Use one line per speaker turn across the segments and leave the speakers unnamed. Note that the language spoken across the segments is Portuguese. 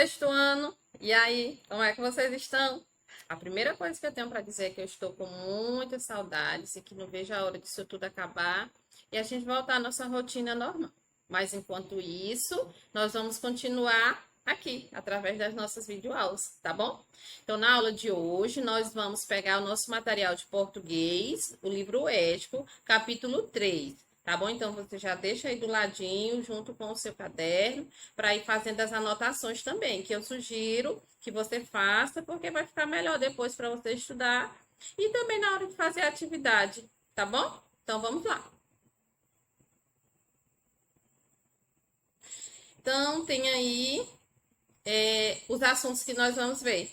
sexto ano. E aí, como é que vocês estão? A primeira coisa que eu tenho para dizer é que eu estou com muitas saudades e que não vejo a hora disso tudo acabar e a gente voltar à nossa rotina normal. Mas enquanto isso, nós vamos continuar aqui, através das nossas videoaulas, tá bom? Então, na aula de hoje, nós vamos pegar o nosso material de português, o livro Ético, capítulo 3. Tá bom? Então, você já deixa aí do ladinho, junto com o seu caderno, para ir fazendo as anotações também, que eu sugiro que você faça, porque vai ficar melhor depois para você estudar e também na hora de fazer a atividade, tá bom? Então, vamos lá. Então, tem aí os assuntos que nós vamos ver: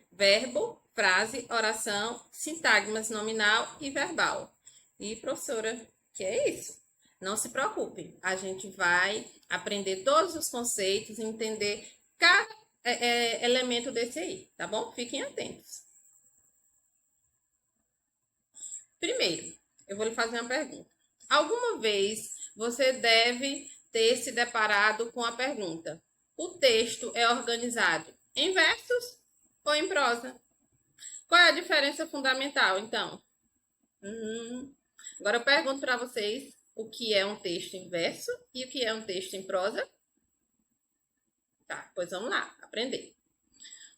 verbo, frase, oração, sintagmas nominal e verbal. E, professora, que é isso? Não se preocupe, a gente vai aprender todos os conceitos, entender cada elemento desse aí, tá bom? Fiquem atentos. Primeiro, eu vou lhe fazer uma pergunta. Alguma vez você deve ter se deparado com a pergunta: o texto é organizado em versos ou em prosa? Qual é a diferença fundamental, então? Agora eu pergunto para vocês o que é um texto em verso e o que é um texto em prosa. Tá, pois vamos lá, aprender.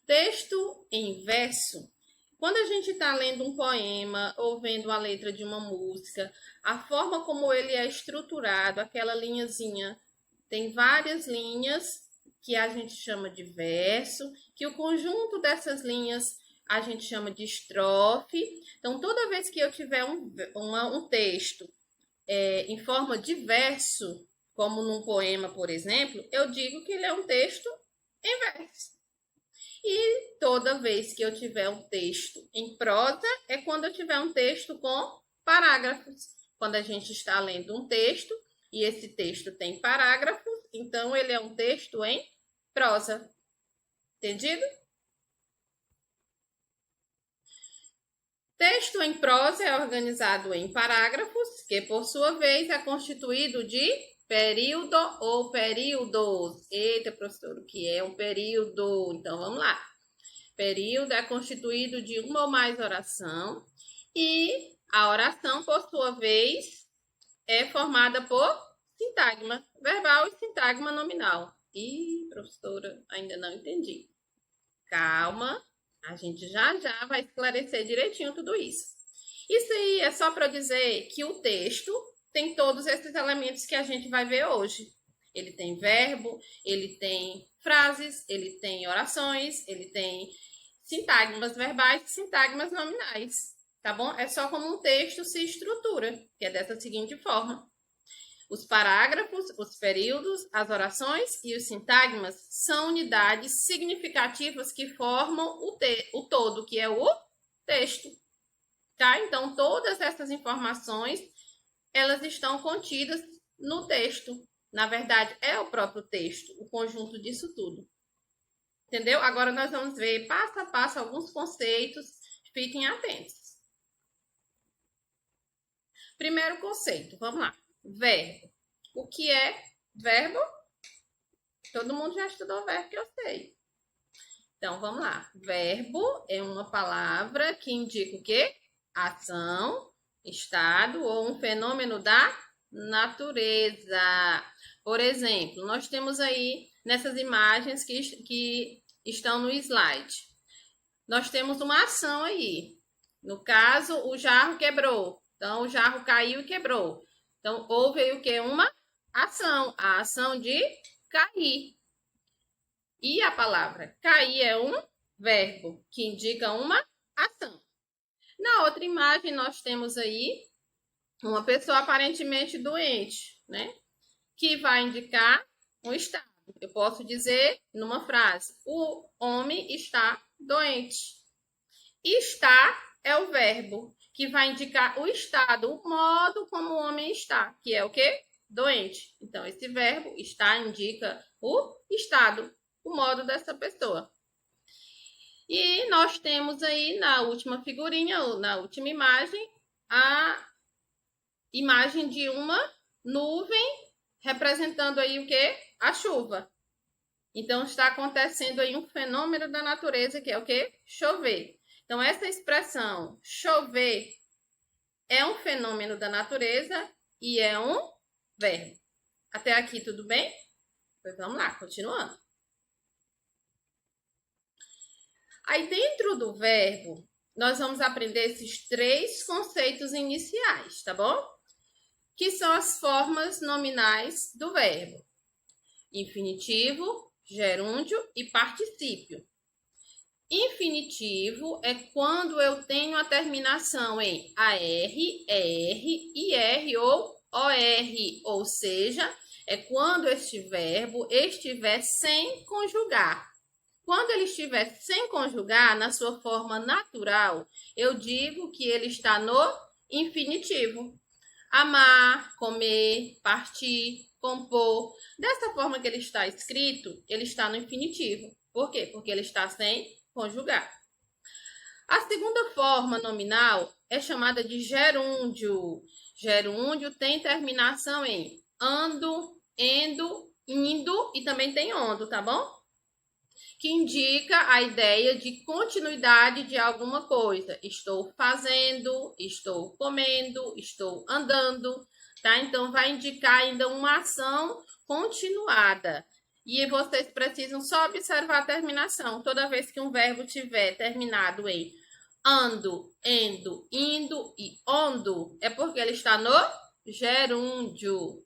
Texto em verso. Quando a gente está lendo um poema ou vendo a letra de uma música, a forma como ele é estruturado, aquela linhazinha, tem várias linhas que a gente chama de verso, que o conjunto dessas linhas a gente chama de estrofe. Então, toda vez que eu tiver um texto em forma de verso, como num poema, por exemplo, eu digo que ele é um texto em verso. E toda vez que eu tiver um texto em prosa, é quando eu tiver um texto com parágrafos. Quando a gente está lendo um texto e esse texto tem parágrafos, então ele é um texto em prosa. Entendido? Texto em prosa é organizado em parágrafos, que por sua vez é constituído de período ou períodos. Eita, professor, o que é um período? Então vamos lá. Período é constituído de uma ou mais oração e a oração, por sua vez, é formada por sintagma verbal e sintagma nominal. Ih, professora, ainda não entendi. Calma, a gente já vai esclarecer direitinho tudo isso. Isso aí é só para dizer que o texto tem todos esses elementos que a gente vai ver hoje. Ele tem verbo, ele tem frases, ele tem orações, ele tem sintagmas verbais e sintagmas nominais, tá bom? É só como um texto se estrutura, que é dessa seguinte forma: os parágrafos, os períodos, as orações e os sintagmas são unidades significativas que formam o todo, que é o texto, tá? Então, todas essas informações, elas estão contidas no texto. Na verdade, é o próprio texto, o conjunto disso tudo. Entendeu? Agora nós vamos ver passo a passo alguns conceitos. Fiquem atentos. Primeiro conceito, vamos lá. Verbo. O que é verbo? Todo mundo já estudou verbo, que eu sei. Então, vamos lá. Verbo é uma palavra que indica o quê? Ação, estado ou um fenômeno da natureza. Por exemplo, nós temos aí nessas imagens que estão no slide. Nós temos uma ação aí. No caso, o jarro quebrou. Então, o jarro caiu e quebrou. Então, houve aí o quê? Uma ação. A ação de cair. E a palavra cair é um verbo que indica uma ação. Na outra imagem, nós temos aí uma pessoa aparentemente doente, né? Que vai indicar um estado. Eu posso dizer numa frase: o homem está doente. Está é o verbo que vai indicar o estado, o modo como o homem está, que é o quê? Doente. Então, esse verbo está indica o estado, o modo dessa pessoa. E nós temos aí na última figurinha, ou na última imagem, a imagem de uma nuvem representando aí o quê? A chuva. Então, está acontecendo aí um fenômeno da natureza que é o quê? Chover. Então, essa expressão chover é um fenômeno da natureza e é um verbo. Até aqui, tudo bem? Pois vamos lá, continuando. Aí, dentro do verbo, nós vamos aprender esses 3 conceitos iniciais, tá bom? Que são as formas nominais do verbo: infinitivo, gerúndio e particípio. Infinitivo é quando eu tenho a terminação em AR, ER, IR ou OR, ou seja, é quando este verbo estiver sem conjugar. Quando ele estiver sem conjugar, na sua forma natural, eu digo que ele está no infinitivo. Amar, comer, partir, compor. Dessa forma que ele está escrito, ele está no infinitivo. Por quê? Porque ele está sem conjugar. A segunda forma nominal é chamada de gerúndio. Gerúndio tem terminação em ando, endo, indo e também tem ondo, tá bom? Que indica a ideia de continuidade de alguma coisa. Estou fazendo, estou comendo, estou andando, tá? Então, vai indicar ainda uma ação continuada. E vocês precisam só observar a terminação. Toda vez que um verbo tiver terminado em ando, endo, indo e ondo, é porque ele está no gerúndio.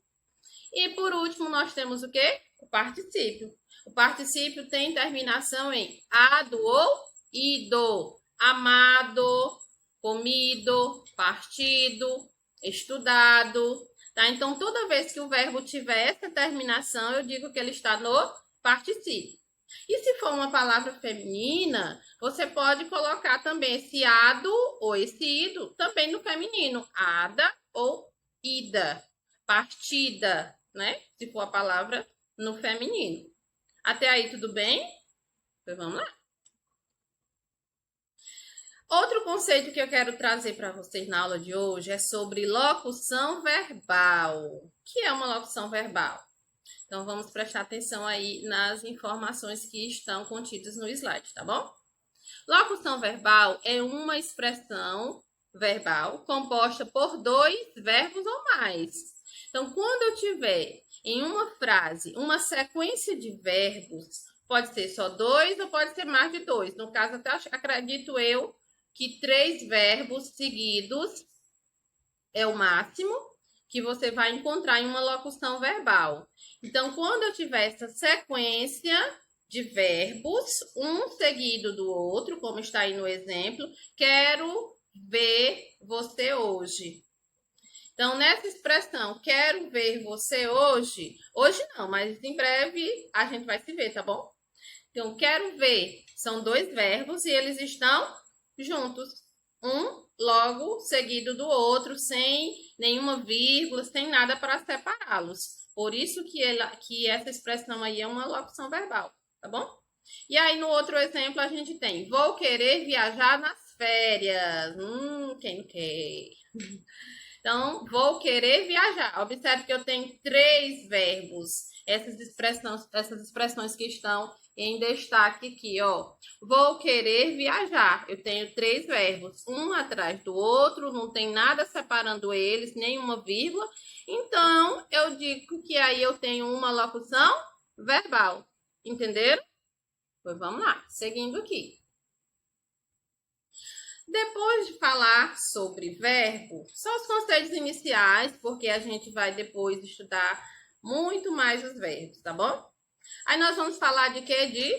E por último, nós temos o quê? O particípio. O particípio tem terminação em ado ou ido. Amado, comido, partido, estudado. Tá? Então, toda vez que o verbo tiver essa terminação, eu digo que ele está no particípio. E se for uma palavra feminina, você pode colocar também esse ado ou esse ido também no feminino. Ada ou ida. Partida, né? Se for a palavra no feminino. Até aí, tudo bem? Então, vamos lá. Outro conceito que eu quero trazer para vocês na aula de hoje é sobre locução verbal. O que é uma locução verbal? Então, vamos prestar atenção aí nas informações que estão contidas no slide, tá bom? Locução verbal é uma expressão verbal composta por 2 verbos ou mais. Então, quando eu tiver em uma frase uma sequência de verbos, pode ser só 2 ou pode ser mais de 2. No caso, até acredito eu que 3 verbos seguidos é o máximo que você vai encontrar em uma locução verbal. Então, quando eu tiver essa sequência de verbos, um seguido do outro, como está aí no exemplo, quero ver você hoje. Então, nessa expressão, quero ver você hoje, hoje não, mas em breve a gente vai se ver, tá bom? Então, quero ver, são 2 verbos e eles estão juntos. Um logo seguido do outro, sem nenhuma vírgula, sem nada para separá-los. Por isso que essa expressão aí é uma locução verbal, tá bom? E aí, no outro exemplo, a gente tem: vou querer viajar nas férias. Quem não quer? Então, vou querer viajar. Observe que eu tenho 3 verbos. Essas expressões que estão em destaque aqui, ó. Vou querer viajar. Eu tenho 3 verbos, um atrás do outro, não tem nada separando eles, nenhuma vírgula. Então, eu digo que aí eu tenho uma locução verbal. Entenderam? Pois vamos lá, seguindo aqui. Depois de falar sobre verbo, são os conceitos iniciais, porque a gente vai depois estudar muito mais os verbos, tá bom? Aí nós vamos falar de quê? De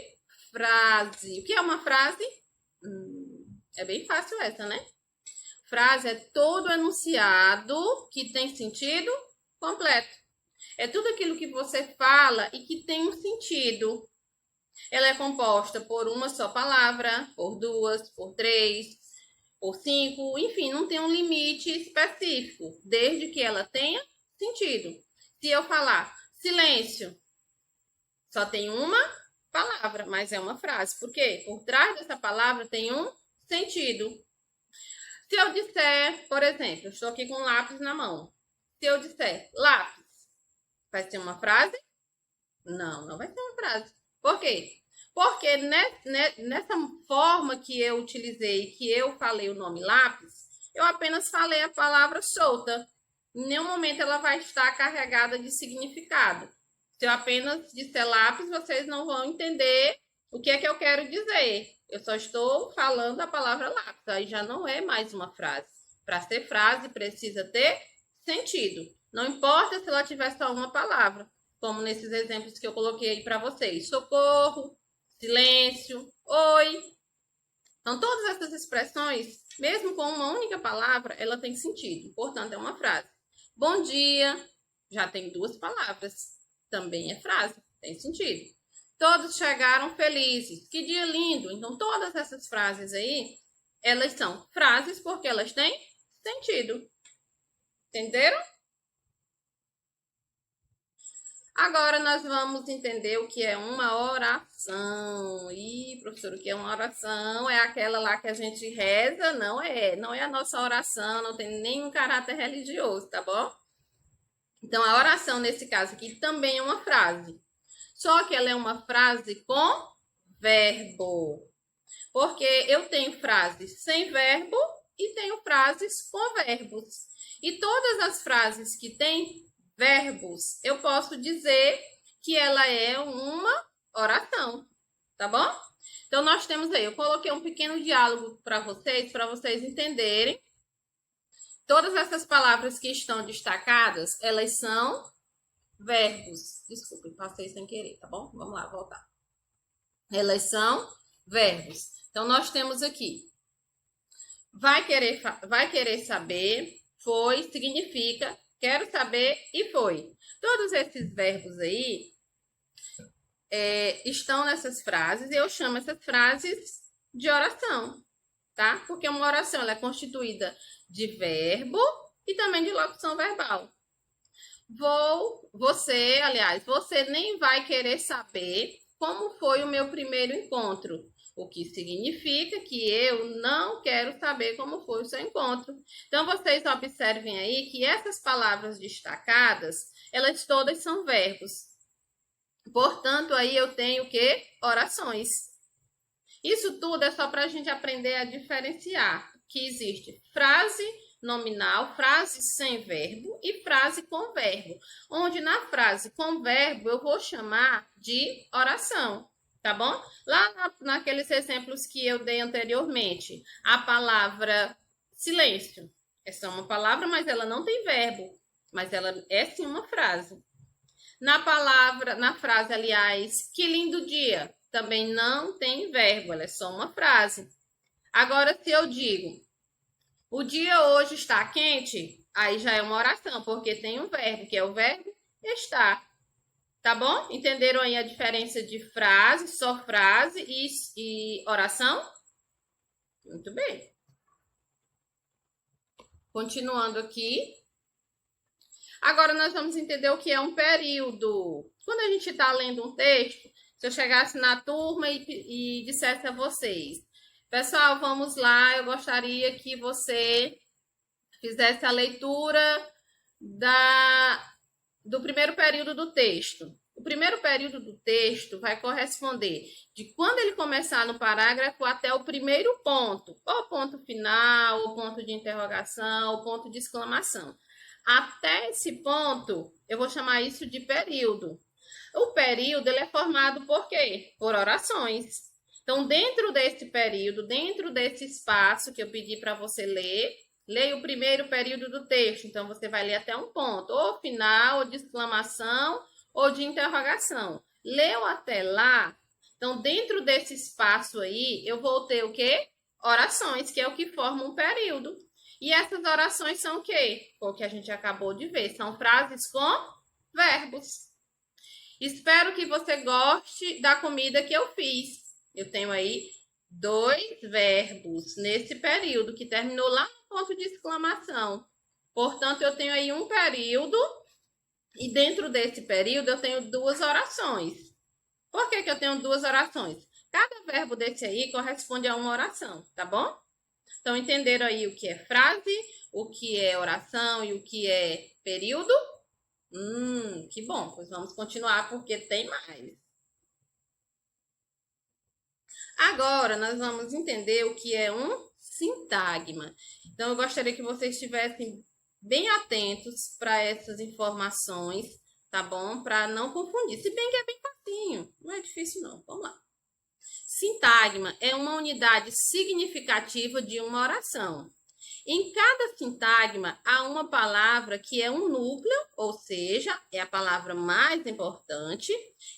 frase. O que é uma frase? É bem fácil essa, né? Frase é todo enunciado que tem sentido completo. É tudo aquilo que você fala e que tem um sentido. Ela é composta por uma só palavra, por 2, por 3, por 5, enfim, não tem um limite específico, desde que ela tenha sentido. Se eu falar silêncio, só tem uma palavra, mas é uma frase. Por quê? Por trás dessa palavra tem um sentido. Se eu disser, por exemplo, eu estou aqui com um lápis na mão. Se eu disser lápis, vai ser uma frase? Não, não vai ser uma frase. Por quê? Porque nessa forma que eu utilizei, que eu falei o nome lápis, eu apenas falei a palavra solta. Em nenhum momento ela vai estar carregada de significado. Se eu apenas disser lápis, vocês não vão entender o que é que eu quero dizer. Eu só estou falando a palavra lápis. Aí já não é mais uma frase. Para ser frase, precisa ter sentido. Não importa se ela tiver só uma palavra, como nesses exemplos que eu coloquei aí para vocês. Socorro, silêncio, oi. Então, todas essas expressões, mesmo com uma única palavra, ela tem sentido. Portanto, é uma frase. Bom dia, já tem duas palavras. Também é frase, tem sentido. Todos chegaram felizes. Que dia lindo. Então, todas essas frases aí, elas são frases porque elas têm sentido. Entenderam? Agora nós vamos entender o que é uma oração. Ih, professor, o que é uma oração? É aquela lá que a gente reza? Não é. Não é a nossa oração, não tem nenhum caráter religioso, tá bom? Então, a oração, nesse caso aqui, também é uma frase. Só que ela é uma frase com verbo. Porque eu tenho frases sem verbo e tenho frases com verbos. E todas as frases que têm verbos, eu posso dizer que ela é uma oração, tá bom? Então, nós temos aí, eu coloquei um pequeno diálogo para vocês entenderem. Todas essas palavras que estão destacadas, elas são verbos. Desculpe, passei sem querer, tá bom? Vamos lá, voltar. Elas são verbos. Então, nós temos aqui, vai querer saber, foi, significa, quero saber e foi. Todos esses verbos aí estão nessas frases e eu chamo essas frases de oração, tá? Porque uma oração ela é constituída de verbo e também de locução verbal. Você nem vai querer saber como foi o meu primeiro encontro, o que significa que eu não quero saber como foi o seu encontro. Então, vocês observem aí que essas palavras destacadas, elas todas são verbos. Portanto, aí eu tenho o quê? Orações. Isso tudo é só para a gente aprender a diferenciar que existe frase nominal, frase sem verbo e frase com verbo. Onde na frase com verbo eu vou chamar de oração, tá bom? Lá naqueles exemplos que eu dei anteriormente, a palavra silêncio. Essa é uma palavra, mas ela não tem verbo, mas ela é sim uma frase. Na frase, aliás, que lindo dia, também não tem verbo, ela é só uma frase. Agora, se eu digo, o dia hoje está quente, aí já é uma oração, porque tem um verbo, que é o verbo estar. Tá bom? Entenderam aí a diferença de frase, só frase e oração? Muito bem. Continuando aqui. Agora nós vamos entender o que é um período. Quando a gente está lendo um texto, se eu chegasse na turma e dissesse a vocês, pessoal, vamos lá, eu gostaria que você fizesse a leitura do primeiro período do texto. O primeiro período do texto vai corresponder de quando ele começar no parágrafo até o primeiro ponto, ou ponto final, ou ponto de interrogação, ou ponto de exclamação. Até esse ponto, eu vou chamar isso de período. O período ele é formado por quê? Por orações. Então, dentro desse período, dentro desse espaço que eu pedi para você ler, leia o primeiro período do texto. Então, você vai ler até um ponto, ou final, ou de exclamação, ou de interrogação. Leu até lá, então, dentro desse espaço aí, eu vou ter o quê? Orações, que é o que forma um período. E essas orações são o quê? O que a gente acabou de ver. São frases com verbos. Espero que você goste da comida que eu fiz. Eu tenho aí 2 verbos nesse período, que terminou lá no ponto de exclamação. Portanto, eu tenho aí um período, e dentro desse período eu tenho 2 orações. Por que eu tenho 2 orações? Cada verbo desse aí corresponde a uma oração, tá bom? Então, entenderam aí o que é frase, o que é oração e o que é período? Que bom, pois vamos continuar porque tem mais. Agora, nós vamos entender o que é um sintagma. Então, eu gostaria que vocês estivessem bem atentos para essas informações, tá bom? Para não confundir. Se bem que é bem facinho, não é difícil não. Vamos lá. Sintagma é uma unidade significativa de uma oração. Em cada sintagma há uma palavra que é um núcleo, ou seja, é a palavra mais importante,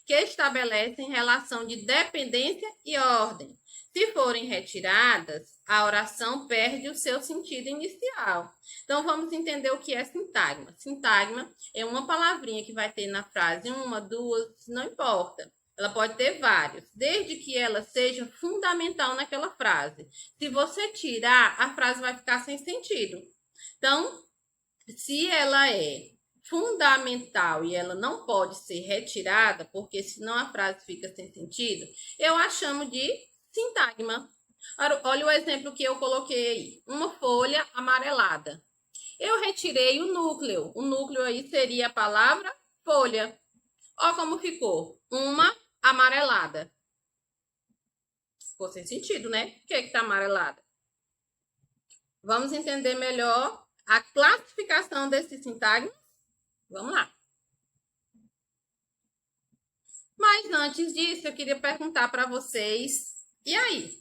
que estabelece relação de dependência e ordem. Se forem retiradas, a oração perde o seu sentido inicial. Então, vamos entender o que é sintagma. Sintagma é uma palavrinha que vai ter na frase uma, duas, não importa. Ela pode ter vários, desde que ela seja fundamental naquela frase. Se você tirar, a frase vai ficar sem sentido. Então, se ela é fundamental e ela não pode ser retirada, porque senão a frase fica sem sentido, eu a chamo de sintagma. Olha o exemplo que eu coloquei aí. Uma folha amarelada. Eu retirei o núcleo. O núcleo aí seria a palavra folha. Olha como ficou. Uma amarelada. Ficou sem sentido, né? Por que tá amarelada? Vamos entender melhor a classificação desse sintagma? Vamos lá. Mas antes disso, eu queria perguntar para vocês, e aí?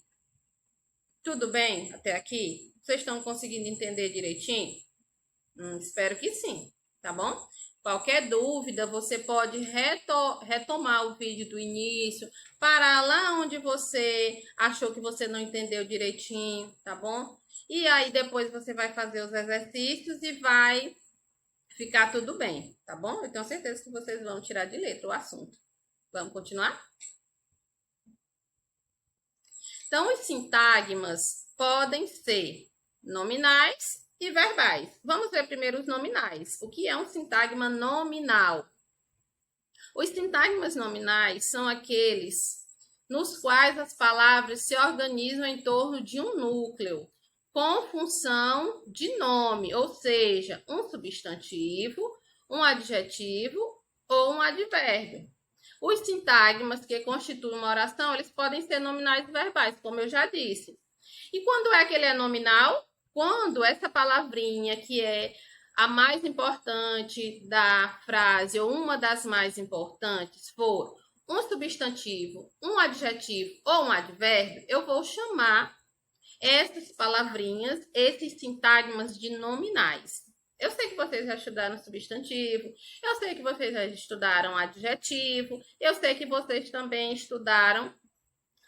Tudo bem até aqui? Vocês estão conseguindo entender direitinho? Espero que sim, tá bom? Qualquer dúvida, você pode retomar o vídeo do início, parar lá onde você achou que você não entendeu direitinho, tá bom? E aí depois você vai fazer os exercícios e vai ficar tudo bem, tá bom? Eu tenho certeza que vocês vão tirar de letra o assunto. Vamos continuar? Então, os sintagmas podem ser nominais e verbais. Vamos ver primeiro os nominais. O que é um sintagma nominal? Os sintagmas nominais são aqueles nos quais as palavras se organizam em torno de um núcleo, com função de nome, ou seja, um substantivo, um adjetivo ou um advérbio. Os sintagmas que constituem uma oração, eles podem ser nominais e verbais, como eu já disse. E quando é que ele é nominal? Quando essa palavrinha, que é a mais importante da frase, ou uma das mais importantes, for um substantivo, um adjetivo ou um advérbio, eu vou chamar essas palavrinhas, esses sintagmas de nominais. Eu sei que vocês já estudaram substantivo, eu sei que vocês já estudaram adjetivo, eu sei que vocês também estudaram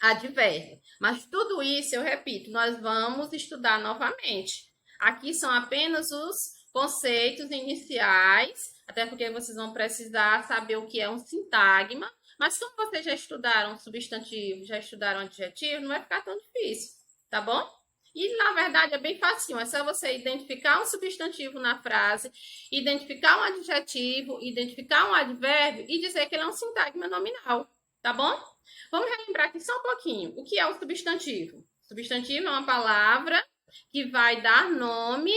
advérbio. Mas tudo isso, eu repito, nós vamos estudar novamente. Aqui são apenas os conceitos iniciais, até porque vocês vão precisar saber o que é um sintagma. Mas como vocês já estudaram substantivo, já estudaram adjetivo, não vai ficar tão difícil, tá bom? E, na verdade, é bem fácil. É só você identificar um substantivo na frase, identificar um adjetivo, identificar um advérbio e dizer que ele é um sintagma nominal, tá bom? Vamos relembrar aqui só um pouquinho. O que é o substantivo? Substantivo é uma palavra que vai dar nome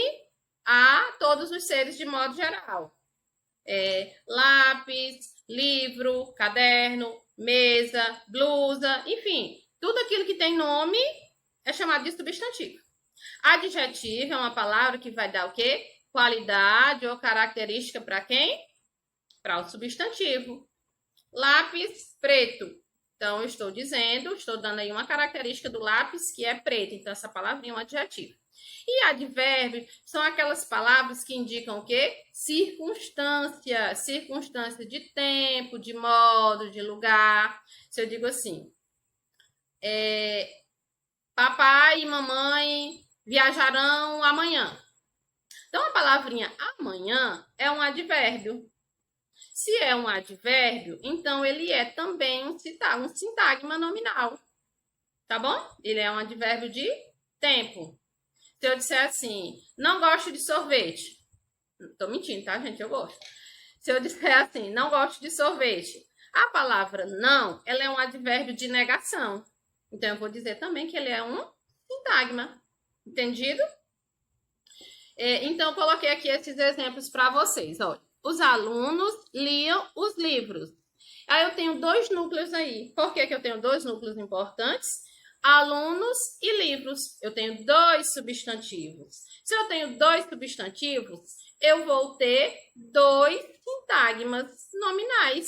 a todos os seres de modo geral. Lápis, livro, caderno, mesa, blusa, enfim. Tudo aquilo que tem nome é chamado de substantivo. Adjetivo é uma palavra que vai dar o quê? Qualidade ou característica para quem? Para o substantivo. Lápis preto. Então, eu estou dando aí uma característica do lápis que é preto. Então, essa palavrinha é um adjetivo. E advérbio são aquelas palavras que indicam o quê? Circunstância. Circunstância de tempo, de modo, de lugar. Se eu digo assim, papai e mamãe viajarão amanhã. Então, a palavrinha amanhã é um advérbio. Se é um advérbio, então ele é também um sintagma nominal. Tá bom? Ele é um advérbio de tempo. Se eu disser assim, não gosto de sorvete. Tô mentindo, tá, gente? Eu gosto. Se eu disser assim, não gosto de sorvete. A palavra não, ela é um advérbio de negação. Então, eu vou dizer também que ele é um sintagma. Entendido? Então, eu coloquei aqui esses exemplos para vocês. Olha, os alunos liam os livros. Aí, eu tenho dois núcleos aí. Por que eu tenho dois núcleos importantes? alunos e livros. Eu tenho 2 substantivos. Se eu tenho 2 substantivos, eu vou ter 2 sintagmas nominais.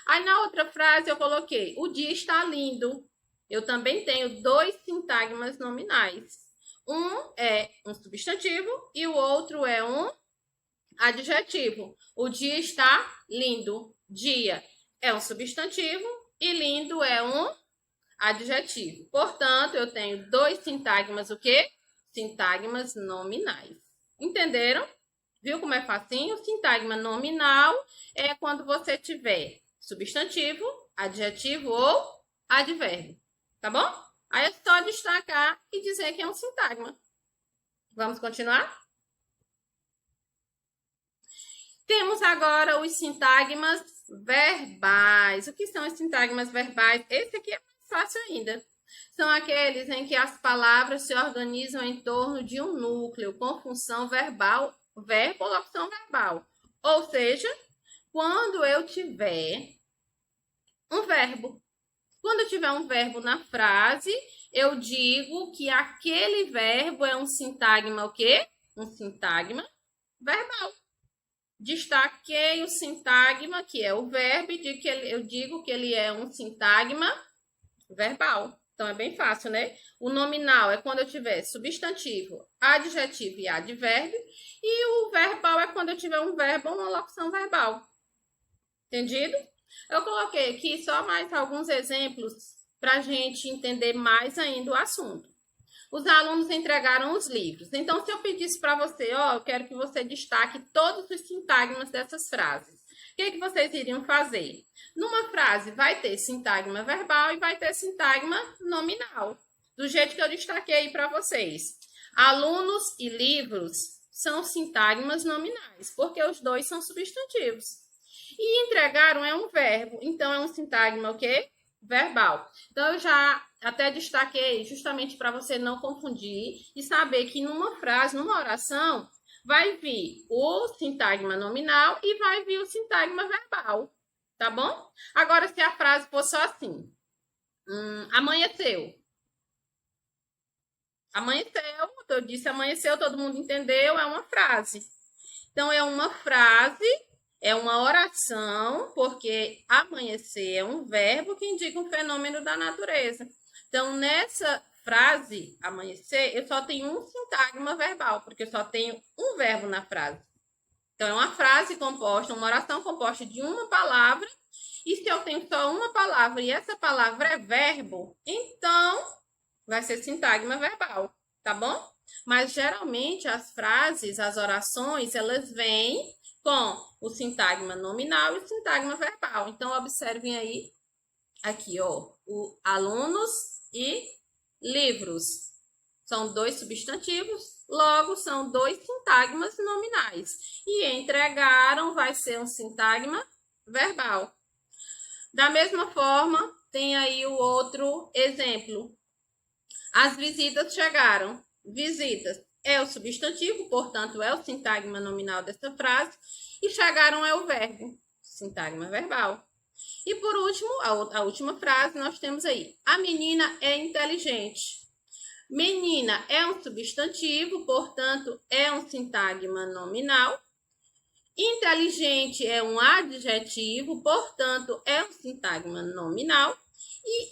Aí na outra frase eu coloquei, o dia está lindo. Eu também tenho 2 sintagmas nominais. Um é um substantivo e o outro é um adjetivo. O dia está lindo. Dia é um substantivo e lindo é um adjetivo. Portanto, eu tenho 2 sintagmas, o quê? Sintagmas nominais. Entenderam? Viu como é facinho? Sintagma nominal é quando você tiver substantivo, adjetivo ou advérbio. Tá bom? Aí é só destacar e dizer que é um sintagma. Vamos continuar? Temos agora os sintagmas verbais. O que são os sintagmas verbais? Esse aqui é mais fácil ainda. São aqueles em que as palavras se organizam em torno de um núcleo com função verbal, verbo ou locução verbal. Ou seja, quando eu tiver um verbo. Quando eu tiver um verbo na frase, eu digo que aquele verbo é um sintagma o quê? Um sintagma verbal. Destaquei o sintagma, que é o verbo, e eu digo que ele é um sintagma verbal. Então, é bem fácil, né? O nominal é quando eu tiver substantivo, adjetivo e advérbio. E o verbal é quando eu tiver um verbo ou uma locução verbal. Entendido? Eu coloquei aqui só mais alguns exemplos para a gente entender mais ainda o assunto. Os alunos entregaram os livros. Então, se eu pedisse para você, eu quero que você destaque todos os sintagmas dessas frases. O que vocês iriam fazer? Numa frase vai ter sintagma verbal e vai ter sintagma nominal. Do jeito que eu destaquei aí para vocês. Alunos e livros são sintagmas nominais, porque os dois são substantivos. E entregaram é um verbo, então é um sintagma o quê? Verbal. Então, eu já até destaquei justamente para você não confundir e saber que numa frase, numa oração, vai vir o sintagma nominal e vai vir o sintagma verbal, tá bom? Agora, se a frase for só assim, amanheceu. Amanheceu, eu disse amanheceu, todo mundo entendeu, é uma frase. Então, é uma frase, é uma oração, porque amanhecer é um verbo que indica um fenômeno da natureza. Então, nessa frase, amanhecer, eu só tenho um sintagma verbal, porque eu só tenho um verbo na frase. Então, é uma frase composta, uma oração composta de uma palavra, e se eu tenho só uma palavra e essa palavra é verbo, então vai ser sintagma verbal, tá bom? Mas, geralmente, as frases, as orações, elas vêm com o sintagma nominal e o sintagma verbal. Então, observem aí, aqui, ó, o alunos e livros. São 2 substantivos, logo são 2 sintagmas nominais. E entregaram vai ser um sintagma verbal. Da mesma forma, tem aí o outro exemplo. As visitas chegaram. Visitas é o substantivo, portanto, é o sintagma nominal dessa frase. E chegaram é o verbo, sintagma verbal. E por último, a última frase, nós temos aí. A menina é inteligente. Menina é um substantivo, portanto, é um sintagma nominal. Inteligente é um adjetivo, portanto, é um sintagma nominal. E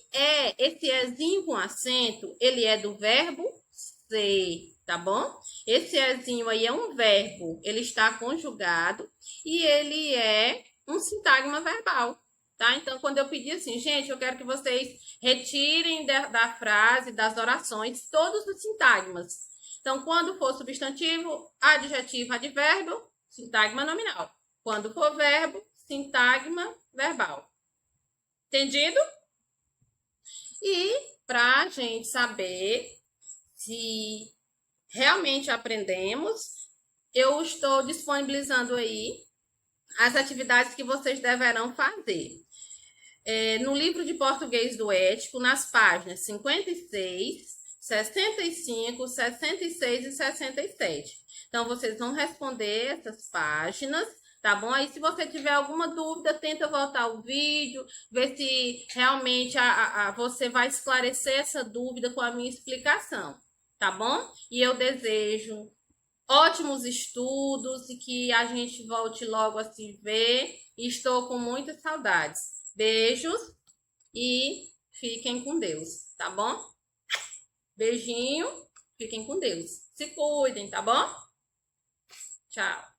esse ezinho com acento, ele é do verbo ser, tá bom? Esse ezinho aí é um verbo, ele está conjugado e ele é um sintagma verbal, tá? Então, quando eu pedir assim, gente, eu quero que vocês retirem da frase, das orações, todos os sintagmas. Então, quando for substantivo, adjetivo, advérbio, sintagma nominal. Quando for verbo, sintagma verbal. Entendido? E para a gente saber se realmente aprendemos, eu estou disponibilizando aí as atividades que vocês deverão fazer. No livro de português do Ético, nas páginas 56, 65, 66 e 67. Então, vocês vão responder essas páginas tá bom? Aí se você tiver alguma dúvida, tenta voltar o vídeo, ver se realmente você vai esclarecer essa dúvida com a minha explicação, tá bom? E eu desejo ótimos estudos e que a gente volte logo a se ver. Estou com muitas saudades. Beijos e fiquem com Deus, tá bom? Beijinho, fiquem com Deus. Se cuidem, tá bom? Tchau.